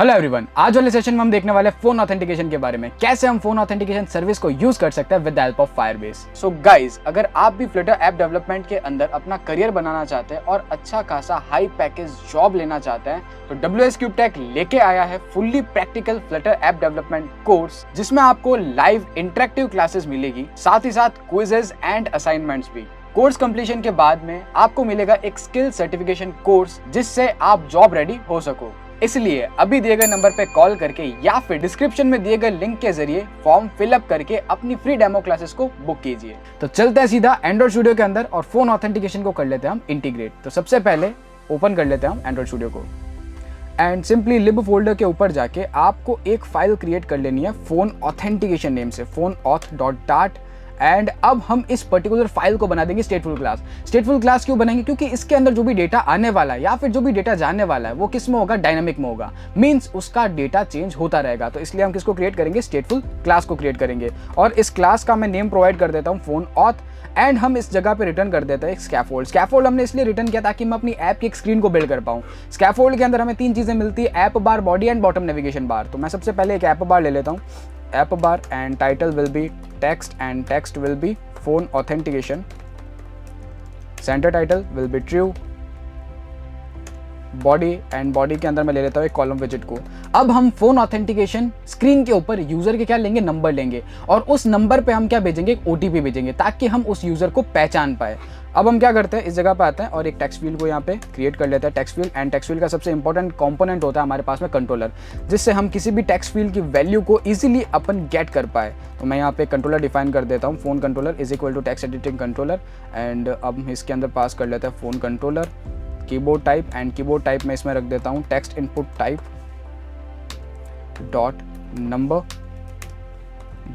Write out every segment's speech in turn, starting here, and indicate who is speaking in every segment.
Speaker 1: Hello everyone, आज वाले session में हम देखने वाले फोन ऑथेंटिकेशन के बारे में, कैसे हम फोन ऑथेंटिकेशन सर्विस को यूज कर सकते हैं with the help of Firebase. So guys, अगर आप भी फ्लटर ऐप डेवलपमेंट के अंदर अपना करियर बनाना चाहते हैं और अच्छा खासा हाई पैकेज जॉब लेना चाहते हैं, तो WSCube Tech लेके आया है fully practical Flutter app development course, जिसमें आपको लाइव इंटरेक्टिव क्लासेस मिलेगी, साथ ही साथ क्विजेज एंड असाइनमेंट्स भी। कोर्स कंप्लीशन के बाद में आपको मिलेगा एक स्किल सर्टिफिकेशन कोर्स, जिससे आप जॉब रेडी हो सको। इसलिए अभी दिए गए नंबर पे कॉल करके या फिर डिस्क्रिप्शन में दिए गए लिंक के जरिए फॉर्म फिलअप करके अपनी फ्री डेमो क्लासेस को बुक कीजिए। तो चलते हैं सीधा एंड्रॉइड स्टूडियो के अंदर और फोन ऑथेंटिकेशन को कर लेते हैं हम इंटीग्रेट। तो सबसे पहले ओपन कर लेते हैं हम एंड्रॉइड स्टूडियो को एंड सिंपली लिब फोल्डर के ऊपर जाके आपको एक फाइल क्रिएट कर लेनी है फोन ऑथेंटिकेशन नेम से, foneauth.dart। एंड अब हम इस पर्टिकुलर फाइल को बना देंगे स्टेटफुल क्लास। स्टेटफुल क्लास क्यों बनाएंगे? क्योंकि इसके अंदर जो भी डेटा आने वाला है या फिर जो भी डेटा जाने वाला है वो किस में होगा? डायनामिक में होगा, मींस उसका डेटा चेंज होता रहेगा। तो इसलिए हम किसको क्रिएट करेंगे? स्टेटफुल क्लास को क्रिएट करेंगे। और इस क्लास का मैं नेम प्रोवाइड कर देता हूँ फोनऑथ। एंड हम इस जगह पे रिटर्न कर देते हैं एक स्कैफोल्ड। स्कैफोल्ड हमने इसलिए रिटर्न किया ताकि मैं अपनी ऐप की एक स्क्रीन को बिल्ड कर पाऊँ। स्कैफोल्ड के अंदर हमें तीन चीजें मिलती है, app bar, body and bottom navigation bar. तो मैं सबसे पहले एक ऐप बार ले लेता हूँ, app bar, and title will be text and text will B phone authentication, centre title will be true, body and body के अंदर मैं ले लेता हूँ एक कॉलम विजिट को। अब हम फोन ऑथेंटिकेशन स्क्रीन के ऊपर यूजर के क्या लेंगे? नंबर लेंगे, और उस नंबर पे हम क्या भेजेंगे? एक OTP भेजेंगे ताकि हम उस यूजर को पहचान पाए। अब हम क्या करते हैं, इस जगह पे आते हैं और एक टेक्स्ट फील्ड को यहाँ पे क्रिएट कर लेते हैं, text field. And text field का सबसे इंपॉर्टेंट कंपोनेंट होता है हमारे पास में कंट्रोलर, जिससे हम किसी भी टेक्स्ट फील्ड की वैल्यू को इजीली अपन गेट कर पाए। तो मैं यहाँ पे कंट्रोलर डिफाइन कर देता हूँ, phone controller is equal to text editing controller. And अब हम इसके अंदर पास कर लेते हैं phone controller keyboard type, and keyboard type में इसमें रख देता हूँ text input type dot number,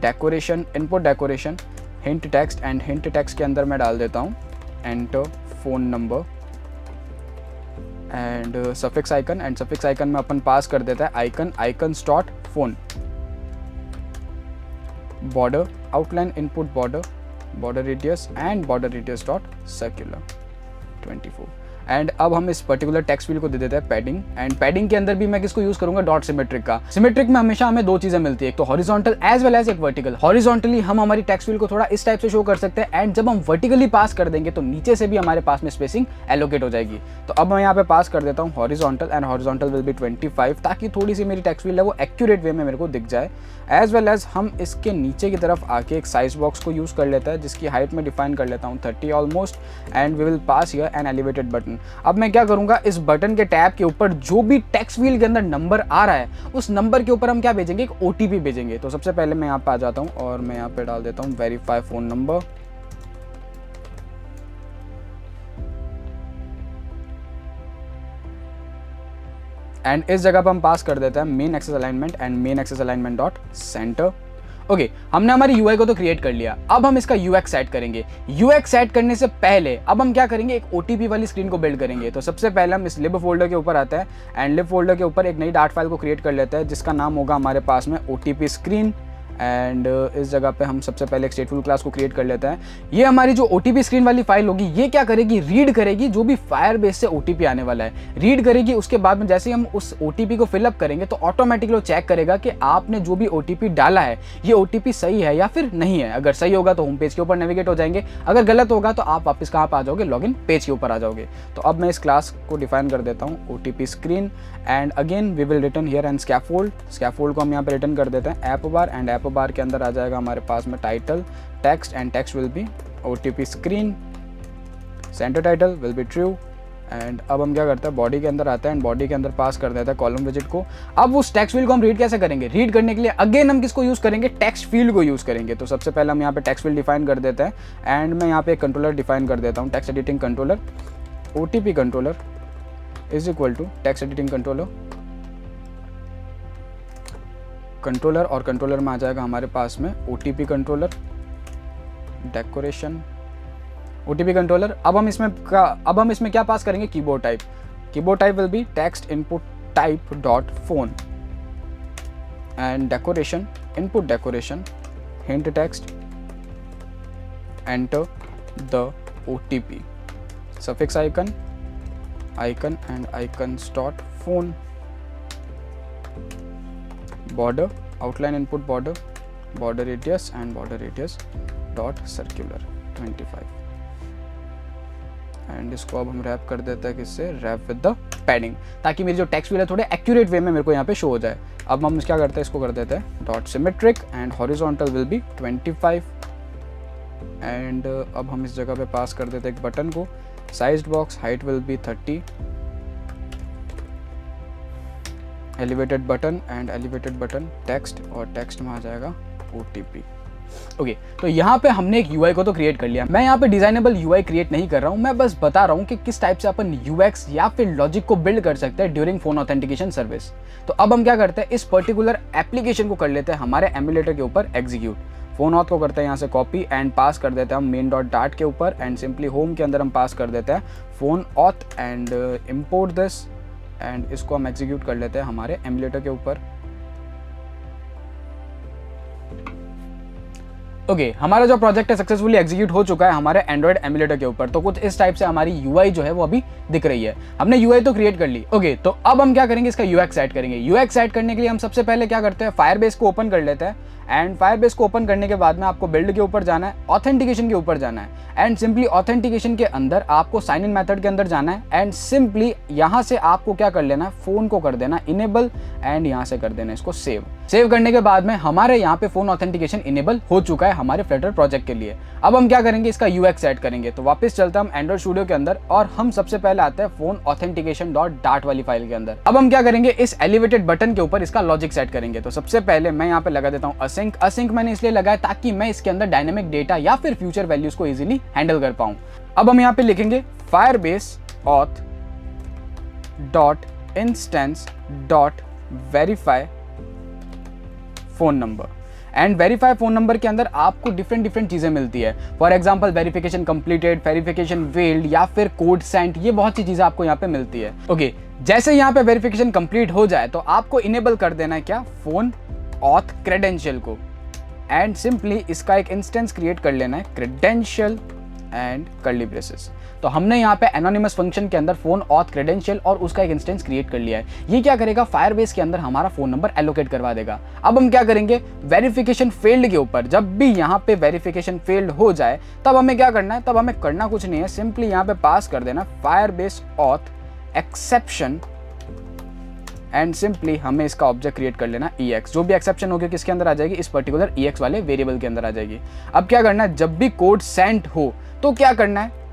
Speaker 1: decoration input decoration, hint text, and hint text के अंदर मैं डाल देता हूँ enter phone number and suffix icon. And suffix icon में अपन पास कर देता है icon, icons dot phone, border outline input border, border radius and border radius dot circular 24। And अब हम इस पर्टिकुलर टेक्स्ट फील्ड को दे देते हैं पैडिंग। एंड पैडिंग के अंदर भी मैं किसको यूज करूंगा? डॉट सिमेट्रिक का। सिमेट्रिक में हमेशा हमें दो चीजें मिलती है, एक तो हॉरिजॉन्टल एज वेल एज एक वर्टिकल। हॉरिजॉन्टली हम हमारी टेक्स्ट फील्ड को थोड़ा इस टाइप से शो कर सकते हैं, एंड जब हम वर्टिकली पास कर देंगे तो नीचे से भी हमारे पास में स्पेसिंग एलोकेट हो जाएगी। तो अब मैं यहाँ पे पास कर देता हूँ horizontal, and horizontal will be 25, ताकि थोड़ी सी मेरी टेक्स्ट फील्ड है वो एक्यूरेट वे में मेरे को दिख जाए। एज वेल एज हम इसके नीचे की तरफ आके एक साइज बॉक्स को यूज कर लेता है, जिसकी हाइट में डिफाइन कर लेता हूँ 30 almost. And we will pass here an elevated button. अब मैं क्या करूंगा, इस बटन के टैब के ऊपर जो भी टेक्स्ट फील्ड के अंदर नंबर आ रहा है उस नंबर के ऊपर हम क्या भेजेंगे? एक OTP भेजेंगे। तो सबसे पहले मैं यहाँ पे आ जाता हूँ और मैं यहाँ पे डाल देता हूँ वेरीफाई फोन नंबर, एंड इस जगह पर हम पास कर देते हैं main axis alignment and main axis alignment dot center. Okay, हमने हमारी UI को तो क्रिएट कर लिया। अब हम इसका UX सेट करेंगे। UX सेट करने से पहले अब हम क्या करेंगे? एक OTP वाली स्क्रीन को बिल्ड करेंगे। तो सबसे पहले हम इस लिब फोल्डर के ऊपर आते हैं एंड लिब फोल्डर के ऊपर एक नई डार्ट फाइल को क्रिएट कर लेते हैं, जिसका नाम होगा हमारे पास में OTP स्क्रीन। एंड इस जगह पे हम सबसे पहले एक स्टेटफुल क्लास को क्रिएट कर लेते हैं। ये हमारी जो OTP स्क्रीन वाली फाइल होगी, ये क्या करेगी? रीड करेगी जो भी फायरबेस से OTP आने वाला है, रीड करेगी। उसके बाद में जैसे ही हम उस OTP को फिलअप करेंगे तो ऑटोमेटिकली वो चेक करेगा कि आपने जो भी OTP डाला है ये OTP सही है या फिर नहीं है। अगर सही होगा तो होम पेज के ऊपर नेविगेट हो जाएंगे, अगर गलत होगा तो आप वापस कहाँ पर आ जाओगे? लॉगिन पेज के ऊपर आ जाओगे। तो अब मैं इस क्लास को डिफाइन कर देता हूँ OTP screen, and again we will return here and scaffold. Scaffold को हम यहाँ पे रिटर्न कर देते हैं app bar, and app bar के अंदर आ जाएगा हमारे पास में title text, and text will be OTP screen, center title will be true. एंड अब हम क्या करते हैं, बॉडी के अंदर आते हैं एंड बॉडी के अंदर पास कर देता है कॉलम विजिट को। अब उस टेक्स्ट फील्ड को हम रीड कैसे करेंगे? रीड करने के लिए अगेन हम किसको यूज करेंगे? टेक्स्ट फील्ड को यूज करेंगे। तो सबसे पहले हम यहाँ पे टेक्स्ट फील्ड डिफाइन कर देते हैं, एंड मैं यहाँ पे एक कंट्रोलर डिफाइन कर देता हूँ, text editing controller, OTP controller is equal to text editing controller controller, और कंट्रोलर में आ जाएगा हमारे पास में OTP controller decoration, OTP controller. अब हम इसमें क्या पास करेंगे? Keyboard type. Keyboard type will be text input type dot phone, and decoration input decoration, hint text, enter the OTP, suffix icon, icon and icons dot phone, border, outline input border, border radius and border radius dot circular 25 and इसको अब हम rap कर देते हैं किससे, rap with the padding, ताकि मेरी जो टेक्स्ट व्हील है थोड़े एक्यूरेट वे में मेरे को यहाँ पे शो हो जाए। अब हम क्या करते हैं, इसको कर देते हैं dot symmetric and horizontal will be 25 and अब हम इस जगह पे पास कर देते हैं एक बटन को, sized box height will be 30, elevated button and elevated button text और टेक्स्ट में आ जाएगा OTP। ओके तो यहाँ पे हमने एक UI को तो क्रिएट कर लिया। मैं यहाँ पे डिजाइनेबल UI क्रिएट नहीं कर रहा हूँ, मैं बस बता रहा हूँ कि किस टाइप से अपन UX या फिर लॉजिक को बिल्ड कर सकते हैं ड्यूरिंग फोन ऑथेंटिकेशन सर्विस। तो अब हम क्या करते हैं, इस पर्टिकुलर एप्लीकेशन को कर लेते हैं हमारे एमुलेटर के ऊपर एग्जीक्यूट। फोन ऑथ को करते हैं यहाँ से कॉपी एंड पास कर देते हैं हम मेन डॉट डाट के ऊपर एंड सिंपली होम के अंदर हम पास कर देते हैं phone auth and import this and इसको हम एग्जीक्यूट कर लेते हैं हमारे एमुलेटर के ऊपर। ओके हमारा जो प्रोजेक्ट है सक्सेसफुली एग्जीक्यूट हो चुका है हमारे एंड्रॉइड एमुलेटर के ऊपर। तो कुछ इस टाइप से हमारी UI जो है वो अभी दिख रही है। हमने UI तो क्रिएट कर ली। ओके तो अब हम क्या करेंगे, इसका UX ऐड करेंगे। UX ऐड करने के लिए हम सबसे पहले क्या करते हैं, फायरबेस को ओपन कर लेते हैं एंड फायरबेस को ओपन करने के बाद में आपको बिल्ड के ऊपर जाना है, ऑथेंटिकेशन के ऊपर जाना है एंड सिंपली ऑथेंटिकेशन के अंदर आपको साइन इन मेथड के अंदर जाना है एंड सिंपली यहाँ से आपको क्या कर लेना है, फोन को कर देना इनेबल एंड यहाँ से कर देना इसको सेव। सेव करने के बाद में हमारे यहाँ पे फोन ऑथेंटिकेशन इनेबल हो चुका है हमारे फ्लटर प्रोजेक्ट के लिए। अब हम क्या करेंगे, इसका UX ऐड करेंगे। तो वापस चलते हैं हम एंड्रॉइड स्टूडियो के अंदर और हम सबसे पहले आते हैं फोन ऑथेंटिकेशन डॉट डाट वाली फाइल के अंदर। अब हम क्या करेंगे, इस एलिवेटेड बटन के ऊपर इसका लॉजिक सेट करेंगे। तो सबसे पहले मैं यहाँ पे लगा देता हूँ असिंक। असिंक मैंने इसलिए लगाया ताकि मैं इसके अंदर डायनेमिक डेटा या फिर फ्यूचर वैल्यूज को इजीली हैंडल कर पाऊं। अब हम यहाँ पे लिखेंगे Firebase auth dot instance dot verify phone number and verify phone number के अंदर आपको डिफरेंट चीजें मिलती है। For example verification completed, verification failed या फिर कोड सेंट, ये बहुत सी चीजें आपको यहाँ पे मिलती है। ओके जैसे यहाँ पे वेरिफिकेशन कंप्लीट हो जाए तो आपको इनेबल कर देना है क्या, फोन ऑथ क्रेडेंशियल को एंड सिंपली इसका एक इंस्टेंस क्रिएट कर लेना है क्रेडेंशियल एंड कर्ली ब्रेसेस। तो हमने यहाँ पे एनोनिमस फंक्शन के अंदर फोन ऑथ क्रेडेंशियल और उसका एक इंस्टेंस क्रिएट कर लिया है। ये क्या करेगा, फायरबेस के अंदर हमारा फोन नंबर एलोकेट करवा देगा। अब हम क्या करेंगे, वेरिफिकेशन फेल्ड के ऊपर जब भी यहाँ पे वेरिफिकेशन फेल्ड हो जाए तब हमें क्या करना है, तब हमें करना कुछ नहीं है, सिंपली यहाँ पे पास कर देना Firebase auth exception and simply हमें इसका ऑब्जेक्ट क्रिएट कर लेना EX। जो भी एक्सेप्शन होगी किसके अंदर आ जाएगी, इस पर्टिकुलर EX वाले वेरिएबल के अंदर आ जाएगी। अब क्या करना है, जब भी कोड सेंट हो तो क्या करना है,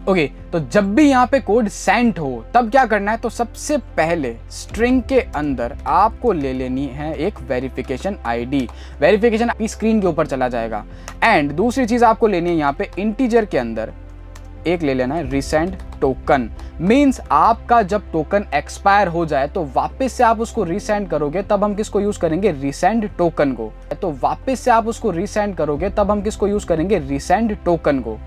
Speaker 1: ओके तो जब भी यहाँ पे कोड सेंट हो तब क्या करना है, तो सबसे पहले स्ट्रिंग के अंदर आपको ले लेनी है एक वेरिफिकेशन ID। वेरिफिकेशन आपकी स्क्रीन के ऊपर चला जाएगा एंड दूसरी चीज आपको लेनी है यहाँ पे इंटीजर के अंदर एक ले लेना है रिसेंड टोकन। मींस आपका जब टोकन एक्सपायर हो जाए तो वापस से आप उसको रीसेंड करोगे तब हम किसको यूज करेंगे, रीसेंड टोकन को। तो वापस से आप उसको रीसेंड करोगे तब हम किसको यूज करेंगे, रीसेंड टोकन को।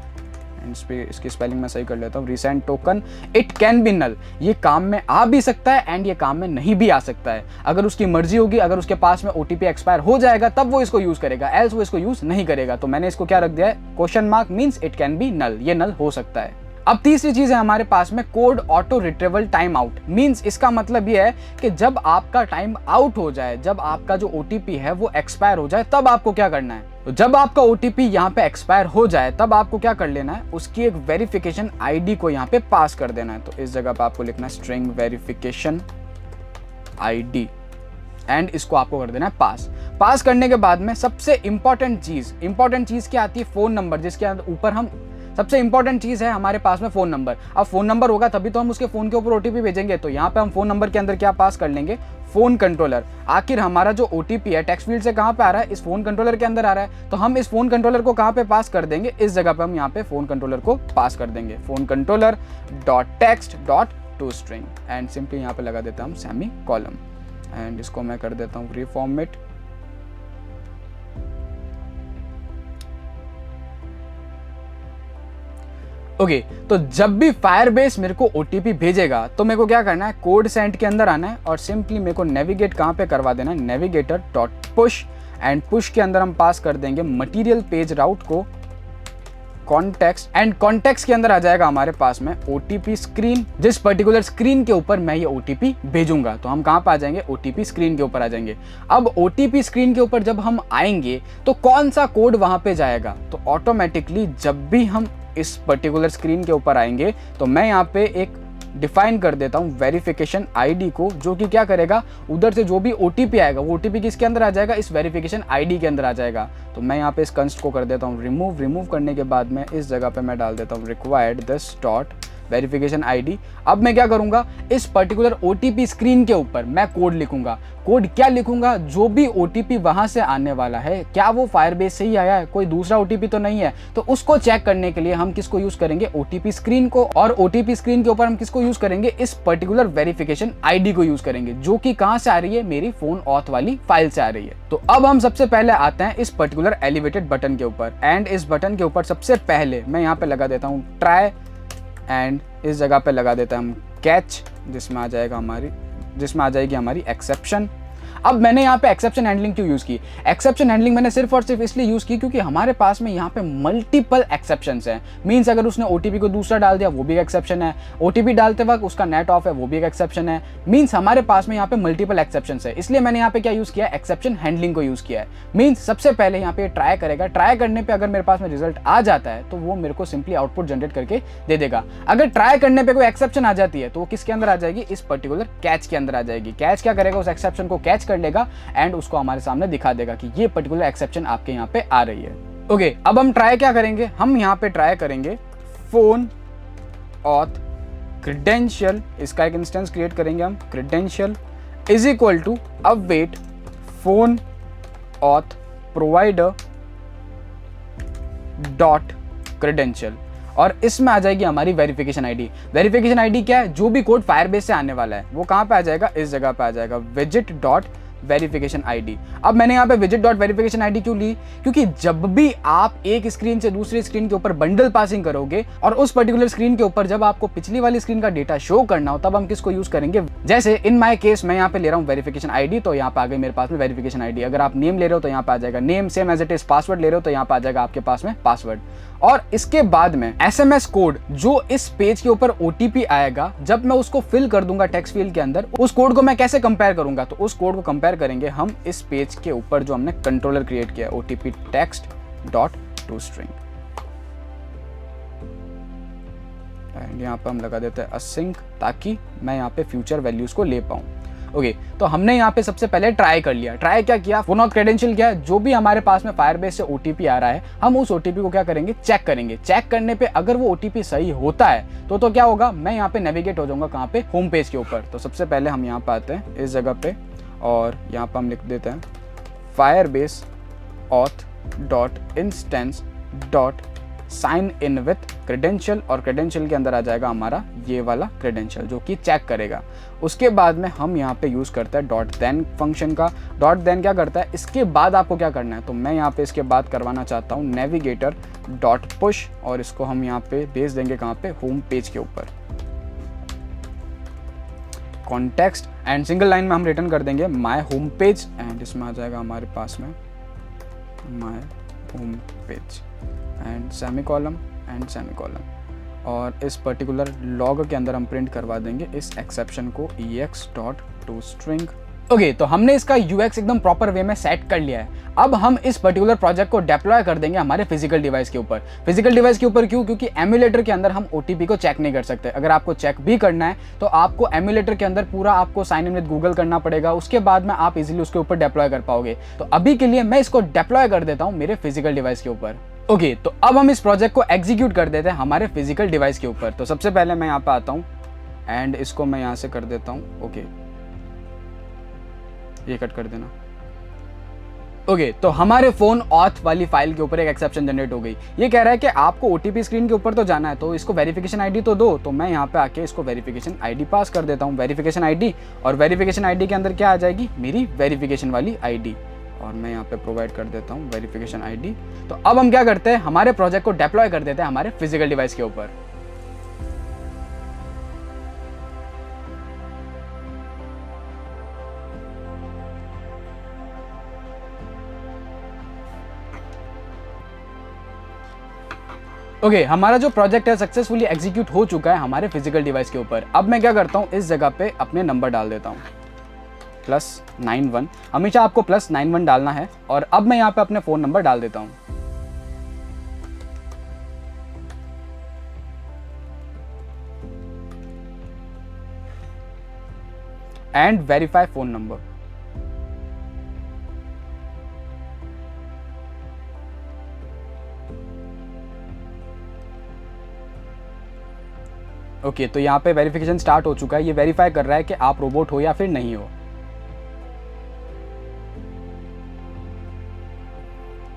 Speaker 1: इसकी स्पेलिंग मैं सही कर लेता हूँ, resend token. It can be null, ये काम में आ भी सकता है एंड ये काम में नहीं भी आ सकता है। अगर उसकी मर्जी होगी, अगर उसके पास में OTP एक्सपायर हो जाएगा तब वो इसको यूज करेगा, एल्स वो इसको यूज नहीं करेगा। तो मैंने इसको क्या रख दिया है, question mark, means it can be null, ये नल हो सकता है। अब तीसरी चीज है हमारे पास में code auto retrieval time out. Means इसका मतलब ये है कि जब आपका टाइम आउट हो जाए, जब आपका जो OTP है वो एक्सपायर हो जाए तब आपको क्या करना है, तो जब आपका OTP यहाँ पे एक्सपायर हो जाए तब आपको क्या कर लेना है, उसकी एक वेरिफिकेशन ID को यहाँ पे पास कर देना है। तो इस जगह पे आपको लिखना है स्ट्रिंग वेरिफिकेशन ID एंड इसको आपको कर देना है पास। पास करने के बाद में सबसे इंपॉर्टेंट चीज क्या आती है, फोन नंबर, जिसके ऊपर हम सबसे इंपॉर्टेंट चीज है हमारे पास में फोन नंबर। अब फोन नंबर होगा तभी तो हम उसके फोन के ऊपर OTP भेजेंगे। तो यहाँ पे हम फोन नंबर के अंदर क्या पास कर लेंगे, फोन कंट्रोलर। आखिर हमारा जो OTP है टेक्स्ट फील्ड से कहाँ पे आ रहा है, इस फोन कंट्रोलर के अंदर आ रहा है। तो हम इस फोन कंट्रोलर को कहाँ पे पास कर देंगे, इस जगह पे हम यहाँ पे फोन कंट्रोलर को पास कर देंगे, phone controller dot text dot to string and simply यहाँ पे लगा देता हूँ सेमी कॉलम एंड इसको मैं कर देता हूँ रिफॉर्मेट। ओके तो जब भी फायरबेस मेरे को OTP भेजेगा तो मेरे को क्या करना है, कोड सेंट के अंदर आना है और सिंपली मेरे को नेविगेट कहाँ पे करवा देना है, navigator dot push and push के अंदर हम पास कर देंगे मटेरियल पेज राउट को कॉन्टेक्स्ट एंड कॉन्टेक्स्ट के अंदर आ जाएगा हमारे पास में OTP स्क्रीन, जिस पर्टिकुलर स्क्रीन के ऊपर मैं ये OTP भेजूंगा। तो हम कहां पे आ जाएंगे, OTP स्क्रीन के ऊपर आ जाएंगे। अब OTP स्क्रीन के ऊपर जब हम आएंगे तो कौन सा कोड वहां पे जाएगा, तो ऑटोमेटिकली जब भी हम इस पर्टिकुलर स्क्रीन के ऊपर आएंगे तो मैं यहाँ पे एक डिफाइन कर देता हूँ वेरिफिकेशन आईडी को, जो कि क्या करेगा, उधर से जो भी OTP आएगा वो OTP किसके अंदर आ जाएगा, इस वेरिफिकेशन आईडी के अंदर आ जाएगा। तो मैं यहाँ पे इस कंस्ट को कर देता हूँ रिमूव करने के बाद में इस जगह पे मैं डाल देता हूँ required this dot verification ID. अब मैं क्या करूंगा, इस पर्टिकुलर OTP स्क्रीन के ऊपर मैं कोड लिखूंगा। कोड क्या लिखूंगा, जो भी OTP वहां से आने वाला है क्या वो फायरबेस से ही आया है, कोई दूसरा OTP तो नहीं है। तो उसको चेक करने के लिए हम किसको यूज करेंगे, OTP स्क्रीन को। और OTP स्क्रीन के ऊपर हम किसको यूज करेंगे, इस पर्टिकुलर वेरिफिकेशन आईडी को यूज करेंगे, जो कि कहां से आ रही है, मेरी फोन ऑथ वाली फाइल से आ रही है। तो अब हम सबसे पहले आते हैं इस पर्टिकुलर एलिवेटेड बटन के ऊपर, एंड इस बटन के ऊपर सबसे पहले मैं यहाँ पे लगा देता हूँ ट्राई, एंड इस जगह पे लगा देता हम कैच, जिसमें आ जाएगी हमारी एक्सेप्शन। अब मैंने यहाँ पे एक्सेप्शन हैंडलिंग क्यों यूज की, एक्सेप्शन हैंडलिंग मैंने सिर्फ और सिर्फ इसलिए यूज की क्योंकि हमारे पास में यहाँ पे मल्टीपल एक्सेप्शंस हैं। मींस अगर उसने OTP को दूसरा डाल दिया वो भी एक एक्सेप्शन है, OTP डालते वक्त उसका नेट ऑफ है वो भी एक एक्सेप्शन है। मींस हमारे पास में यहाँ पे मल्टीपल एक्सेप्शंस है, इसलिए मैंने यहाँ पे क्या यूज किया, एक्सेप्शन हैंडलिंग को यूज किया है। मींस सबसे पहले यहाँ पे ट्राई करेगा, ट्राई करने पर अगर मेरे पास में रिजल्ट आ जाता है तो वो मेरे को सिंपली आउटपुट जनरेट करके दे देगा। अगर ट्राई करने पर कोई एक्सेप्शन आ जाती है तो वो किसके अंदर आ जाएगी, इस पर्टिकुलर कैच के अंदर आ जाएगी। कैच क्या करेगा, उस एक्सेप्शन को कैच कर लेगा एंड उसको हमारे सामने दिखा देगा कि ये पर्टिकुलर एक्सेप्शन आपके यहाँ पे आ रही है। ओके, अब हम ट्राई क्या करेंगे, हम यहाँ पे ट्राई करेंगे फोन ऑथ क्रेडेंशियल, इसका एक इंस्टेंस क्रिएट करेंगे हम, credential is equal to await phone auth provider dot credential, और इसमें आ जाएगी हमारी वेरिफिकेशन आईडी। वेरिफिकेशन आईडी क्या है, जो भी कोड फायरबेस से आने वाला है वो कहाँ पे आ जाएगा, इस जगह पे आ जाएगा विजिट डॉट वेरिफिकेशन आईडी। अब मैंने यहाँ पे विजिट डॉट वेरिफिकेशन आईडी क्यों ली, क्योंकि जब भी आप एक स्क्रीन से दूसरी स्क्रीन के ऊपर बंडल पासिंग करोगे और उस पर्टिकुलर स्क्रीन के ऊपर जब आपको पिछली वाली स्क्रीन का डेटा शो करना हो तब हम किसको यूज करेंगे, जैसे इन माय केस मैं यहाँ पे ले रहा हूँ वेरिफिकेशन आईडी, तो यहाँ पे आ गई मेरे पास में वेरिफिकेशन आईडी। अगर आप नेम ले रहे हो तो यहाँ पे आ जाएगा name, same as it is. Password ले रहे हो तो यहाँ पे आ जाएगा आपके पास में पासवर्ड। और इसके बाद में SMS कोड जो इस पेज के ऊपर OTP आएगा, जब मैं उसको फिल कर दूंगा टेक्स्ट फील्ड के अंदर, उस कोड को मैं कैसे कंपेयर करूंगा, तो उस कोड को कंपेयर करेंगे हम इस पेज के ऊपर जो हमने कंट्रोलर क्रिएट किया है, OTP text dot to string, and यहाँ पे हम लगा देते हैं असिंक, ताकि मैं यहाँ पे फ्यूचर वैल्यूज को ले पाऊं। ओके, तो हमने यहाँ पे सबसे पहले ट्राई कर लिया। ट्राई क्या किया, फोन ऑथ क्रेडेंशियल क्या है, जो भी हमारे पास में फायरबेस से OTP आ रहा है हम उस OTP को क्या करेंगे, चेक करेंगे। चेक करने पे अगर वो OTP सही होता है तो क्या होगा, मैं यहाँ पे नेविगेट हो जाऊंगा कहाँ पे, होम पेज के ऊपर। तो सबसे पहले हम यहाँ पे आते हैं इस जगह पे, और यहाँ पे हम लिख देते हैं Firebase auth dot instance dot sign in with credential, और क्रेडेंशियल के अंदर आ जाएगा हमारा ये वाला क्रेडेंशियल जो कि चेक करेगा। उसके बाद में हम यहाँ पे यूज करते हैं डॉट देन फंक्शन का। डॉट देन क्या करता है, इसके बाद आपको क्या करना है, तो मैं यहाँ पे इसके बाद करवाना चाहता हूँ नेविगेटर डॉट पुश, और इसको हम यहाँ पे भेज देंगे कहाँ पे, होम पेज के ऊपर। कॉन्टेक्स्ट एंड सिंगल लाइन में हम रिटर्न कर देंगे माय होम पेज, एंड इसमें आ जाएगा हमारे पास में my home page and semicolon and semicolon, और इस पर्टिकुलर लॉग के अंदर हम प्रिंट करवा देंगे इस एक्सेप्शन को ex.toString। ओके, तो हमने इसका UX एकदम प्रॉपर वे में सेट कर लिया है। अब हम इस पर्टिकुलर प्रोजेक्ट को डिप्लॉय कर देंगे हमारे फिजिकल डिवाइस के ऊपर। फिजिकल डिवाइस के ऊपर क्यों, क्योंकि एमुलेटर के अंदर हम OTP को चेक नहीं कर सकते। अगर आपको चेक भी करना है तो आपको एमुलेटर के अंदर पूरा आपको साइन इन विद गूगल करना पड़ेगा, उसके बाद में आप इजीली उसके ऊपर डिप्लॉय कर पाओगे। तो अभी के लिए मैं इसको डिप्लॉय कर देता हूँ मेरे फिजिकल डिवाइस के ऊपर। ओके, तो अब हम इस प्रोजेक्ट को एग्जीक्यूट कर देते हैं हमारे फिजिकल डिवाइस के ऊपर। तो सबसे पहले मैं यहाँ पे आता हूँ एंड इसको मैं यहाँ से कर देता हूँ, ओके, ये कट कर देना। ओके, तो हमारे फोन ऑथ वाली फाइल के ऊपर एक एक्सेप्शन जनरेट हो गई। ये कह रहा है कि आपको OTP स्क्रीन के ऊपर तो जाना है, तो इसको वेरिफिकेशन आईडी तो दो। तो मैं यहाँ पे आके इसको वेरिफिकेशन आईडी पास कर देता हूँ, वेरिफिकेशन आईडी, और वेरिफिकेशन आईडी के अंदर क्या आ जाएगी, मेरी वेरिफिकेशन वाली आईडी, और मैं यहाँ पे प्रोवाइड कर देता हूँ वेरिफिकेशन आईडी। तो अब हम क्या करते हैं, हमारे प्रोजेक्ट को डिप्लॉय कर देते हैं हमारे फिजिकल डिवाइस के ऊपर। ओके, हमारा जो प्रोजेक्ट है सक्सेसफुली एग्जीक्यूट हो चुका है हमारे फिजिकल डिवाइस के ऊपर। अब मैं क्या करता हूँ, इस जगह पे अपने नंबर डाल देता हूँ +91। हमेशा आपको +91 डालना है। और अब मैं यहाँ पे अपने फ़ोन नंबर डाल देता हूँ। And verify phone number. Okay, तो यहाँ पे वेरिफिकेशन स्टार्ट हो चुका है। ये वेरीफाई कर रहा है कि आप रोबोट हो या फिर नहीं हो।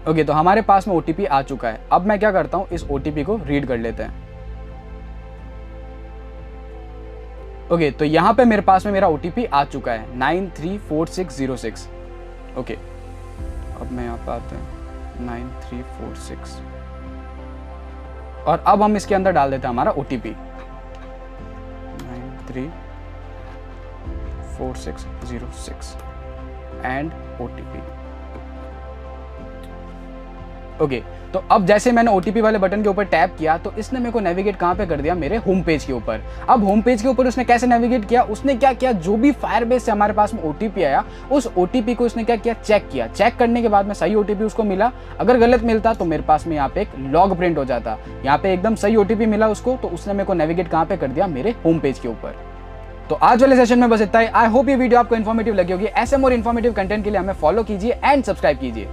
Speaker 1: ओके, तो हमारे पास में ओटीपी आ चुका है। अब मैं क्या करता हूँ, इस ओटीपी को रीड कर लेते हैं। ओके, तो यहाँ पे मेरे पास में मेरा ओटीपी आ चुका है 934606। ओके, अब मैं यहाँ पे आते हैं 9346 और अब हम इसके अंदर डाल देते हैं हमारा ओटीपी 934606 एंड ओटीपी। ओके, तो अब जैसे मैंने ओटीपी वाले बटन के ऊपर टैप किया तो इसने मेरे को नेविगेट कहाँ पे कर दिया, मेरे होम पेज के ऊपर। अब होम पेज के ऊपर उसने कैसे नेविगेट किया, उसने क्या किया, जो भी फायरबेस से हमारे पास में ओटीपी आया उस ओटीपी को उसने क्या किया, चेक किया। चेक करने के बाद में सही ओटीपी उसको मिला। अगर गलत मिलता तो मेरे पास में यहाँ पे एक लॉग प्रिंट हो जाता। यहाँ पे एकदम सही ओटीपी मिला उसको, तो उसने मेरे को नेविगेट कहाँ पे कर दिया, मेरे होम पेज के ऊपर। तो आज वाले सेशन में बस इतना ही। आई होप ये वीडियो आपको इन्फॉर्मेटिव लगी होगी। ऐसे मोर इन्फॉर्मेटिव कंटेंट के लिए हमें फॉलो कीजिए एंड सब्सक्राइब कीजिए।